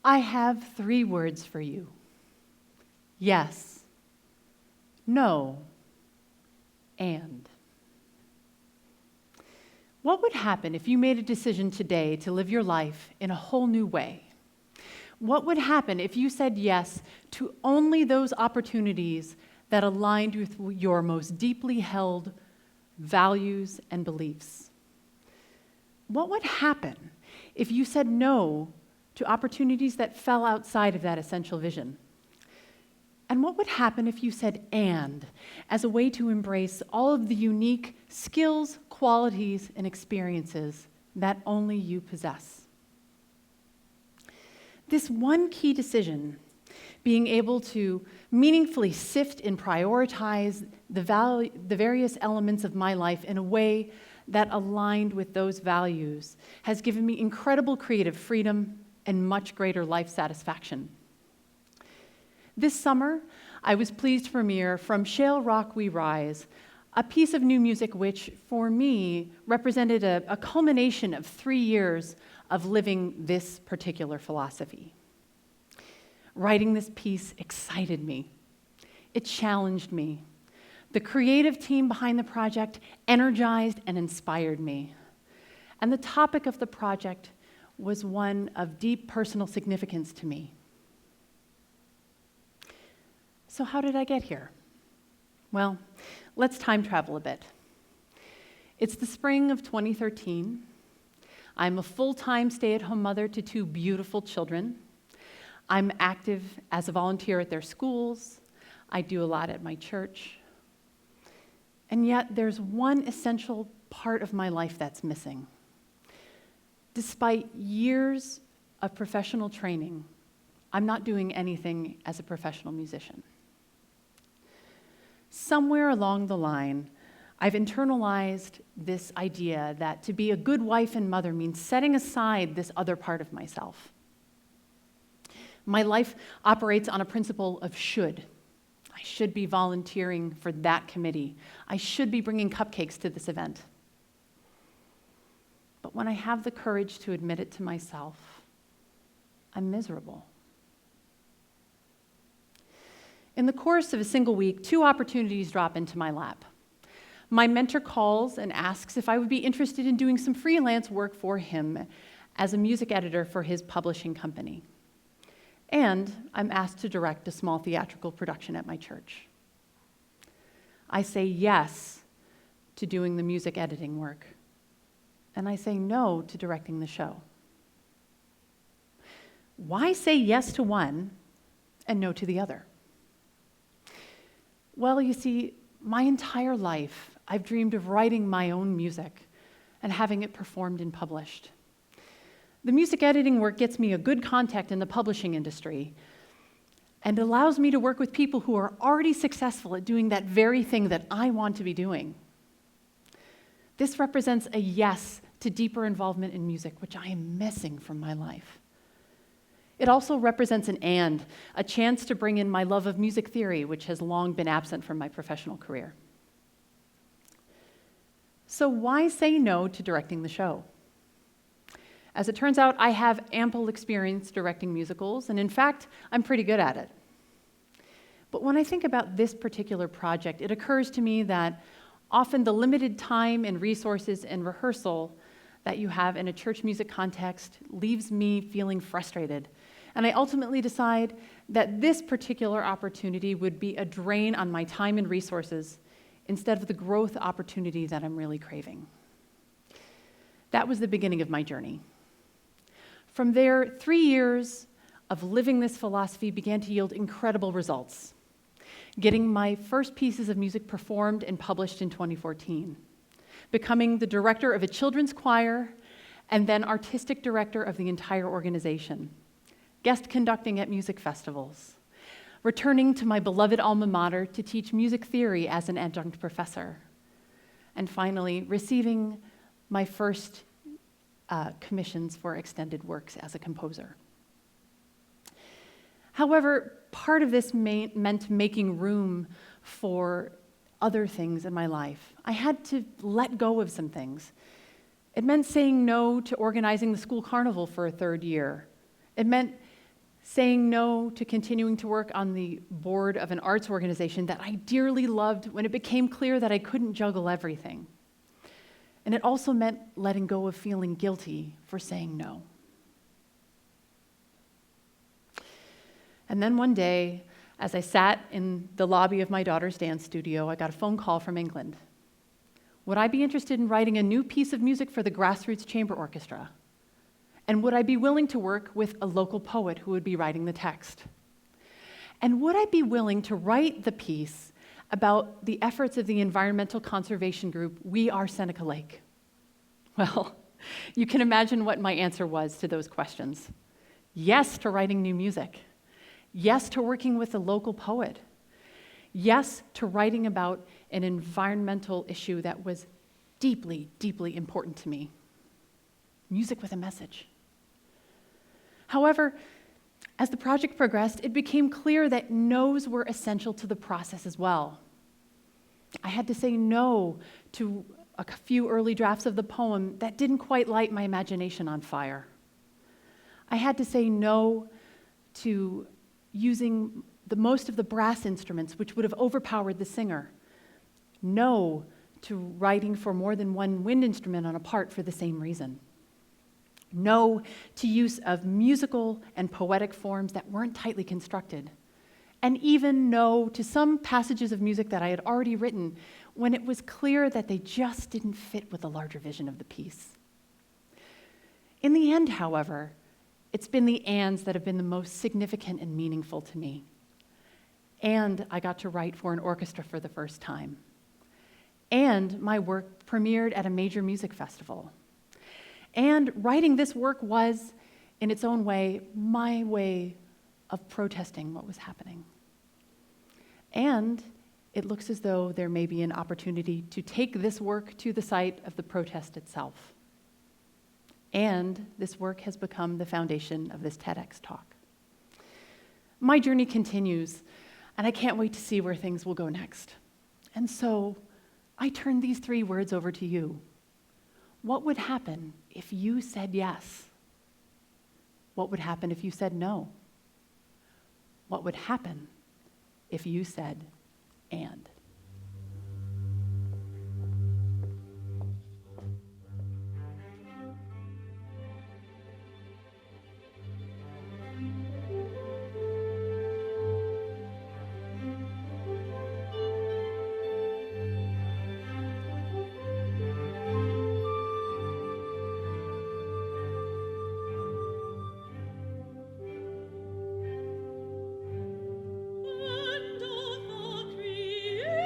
I have 3 words for you. Yes, no, and. What would happen if you made a decision today to live your life in a whole new way? What would happen if you said yes to only those opportunities that aligned with your most deeply held values and beliefs? What would happen if you said no to opportunities that fell outside of that essential vision? And what would happen if you said and as a way to embrace all of the unique skills, qualities, and experiences that only you possess? This one key decision, being able to meaningfully sift and prioritize the various elements of my life in a way that aligned with those values, has given me incredible creative freedom and much greater life satisfaction. This summer, I was pleased to premiere From Shale Rock We Rise, a piece of new music which, for me, represented a culmination of 3 years of living this particular philosophy. Writing this piece excited me. It challenged me. The creative team behind the project energized and inspired me. And the topic of the project was one of deep personal significance to me. So how did I get here? Well, let's time travel a bit. It's the spring of 2013. I'm a full-time stay-at-home mother to 2 beautiful children. I'm active as a volunteer at their schools. I do a lot at my church. And yet there's one essential part of my life that's missing. Despite years of professional training, I'm not doing anything as a professional musician. Somewhere along the line, I've internalized this idea that to be a good wife and mother means setting aside this other part of myself. My life operates on a principle of should. I should be volunteering for that committee. I should be bringing cupcakes to this event. But when I have the courage to admit it to myself, I'm miserable. In the course of a single week, 2 opportunities drop into my lap. My mentor calls and asks if I would be interested in doing some freelance work for him as a music editor for his publishing company. And I'm asked to direct a small theatrical production at my church. I say yes to doing the music editing work, and I say no to directing the show. Why say yes to one and no to the other? Well, you see, my entire life, I've dreamed of writing my own music and having it performed and published. The music editing work gets me a good contact in the publishing industry and allows me to work with people who are already successful at doing that very thing that I want to be doing. This represents a yes to deeper involvement in music, which I am missing from my life. It also represents an and, a chance to bring in my love of music theory, which has long been absent from my professional career. So why say no to directing the show? As it turns out, I have ample experience directing musicals, and in fact, I'm pretty good at it. But when I think about this particular project, it occurs to me that often the limited time and resources and rehearsal that you have in a church music context leaves me feeling frustrated. And I ultimately decide that this particular opportunity would be a drain on my time and resources instead of the growth opportunity that I'm really craving. That was the beginning of my journey. From there, 3 years of living this philosophy began to yield incredible results, getting my first pieces of music performed and published in 2014, becoming the director of a children's choir, and then artistic director of the entire organization, guest conducting at music festivals, returning to my beloved alma mater to teach music theory as an adjunct professor, and finally receiving my first commissions for extended works as a composer. However, part of this meant making room for other things in my life. I had to let go of some things. It meant saying no to organizing the school carnival for a 3rd year. It meant saying no to continuing to work on the board of an arts organization that I dearly loved when it became clear that I couldn't juggle everything. And it also meant letting go of feeling guilty for saying no. And then one day, as I sat in the lobby of my daughter's dance studio, I got a phone call from England. Would I be interested in writing a new piece of music for the Grassroots Chamber Orchestra? And would I be willing to work with a local poet who would be writing the text? And would I be willing to write the piece about the efforts of the environmental conservation group, We Are Seneca Lake? Well, you can imagine what my answer was to those questions. Yes to writing new music. Yes to working with a local poet. Yes to writing about an environmental issue that was deeply, deeply important to me. Music with a message. However, as the project progressed, it became clear that no's were essential to the process as well. I had to say no to a few early drafts of the poem that didn't quite light my imagination on fire. I had to say no to using the most of the brass instruments, which would have overpowered the singer. No to writing for more than one wind instrument on a part for the same reason. No to use of musical and poetic forms that weren't tightly constructed. And even no to some passages of music that I had already written when it was clear that they just didn't fit with the larger vision of the piece. In the end, however, it's been the ands that have been the most significant and meaningful to me. And I got to write for an orchestra for the first time. And my work premiered at a major music festival. And writing this work was, in its own way, my way of protesting what was happening. And it looks as though there may be an opportunity to take this work to the site of the protest itself. And this work has become the foundation of this TEDx talk. My journey continues, and I can't wait to see where things will go next. And so I turn these 3 words over to you. What would happen if you said yes? What would happen if you said no? What would happen if you said and? End of the creation.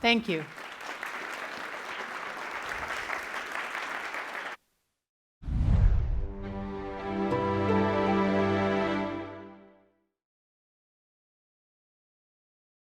Thank you.